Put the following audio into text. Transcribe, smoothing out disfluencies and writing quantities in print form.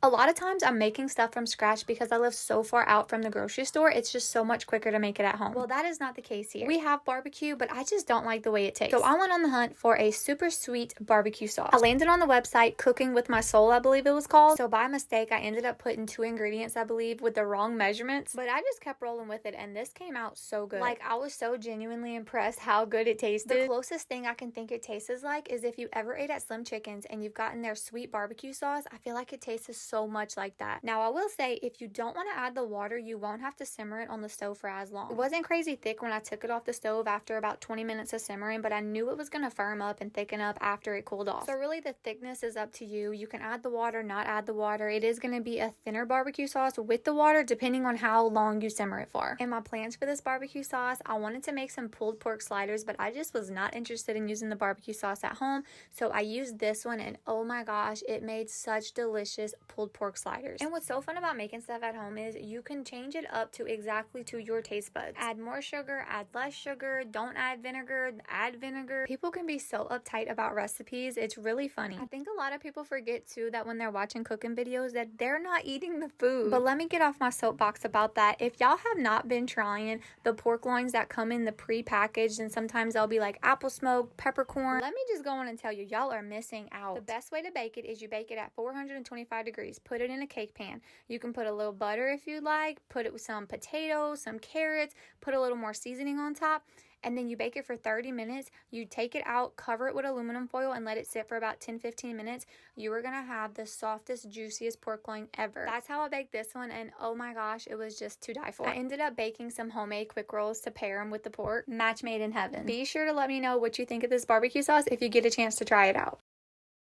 A lot of times I'm making stuff from scratch because I live so far out from the grocery store. It's just so much quicker to make it at home. Well, that is not the case here. We have barbecue, but I just don't like the way it tastes. So I went on the hunt for a super sweet barbecue sauce. I landed on the website Cooking with My Soul, I believe it was called. So by mistake, I ended up putting 2 ingredients, I believe, with the wrong measurements, but I just kept rolling with it and this came out so good. Like, I was so genuinely impressed how good it tasted. The closest thing I can think it tastes like is if you ever ate at Slim Chickens and you've gotten their sweet barbecue sauce. I feel like it tastes so much like that. Now, I will say, if you don't want to add the water, you won't have to simmer it on the stove for as long. It wasn't crazy thick when I took it off the stove after about 20 minutes of simmering, but I knew it was going to firm up and thicken up after it cooled off. So really, the thickness is up to you. You can add the water, not add the water. It is going to be a thinner barbecue sauce with the water, depending on how long you simmer it for. And my plans for this barbecue sauce, I wanted to make some pulled pork sliders, but I just was not interested in using the barbecue sauce at home, so I used this one, and oh my gosh, it made such delicious pulled pork sliders. And what's so fun about making stuff at home is you can change it up to exactly to your taste buds. Add more sugar, add less sugar, don't add vinegar, add vinegar. People can be so uptight about recipes. It's really funny. I think a lot of people forget too that when they're watching cooking videos that they're not eating the food. But let me get off my soapbox about that. If y'all have not been trying the pork loins that come in the pre-packaged, and sometimes they'll be like apple smoked, peppercorn, let me just go on and tell you, y'all are missing out. The best way to bake it is you bake it at 425 degrees. Put it in a cake pan. You can put a little butter if you like, put it with some potatoes, some carrots, put a little more seasoning on top, and then you bake it for 30 minutes. You take it out, cover it with aluminum foil, and let it sit for about 10-15 minutes. You are gonna have the softest, juiciest pork loin ever. That's how I baked this one, and oh my gosh, it was just to die for. I ended up baking some homemade quick rolls to pair them with the pork. Match made in heaven. Be sure to let me know what you think of this barbecue sauce if you get a chance to try it out.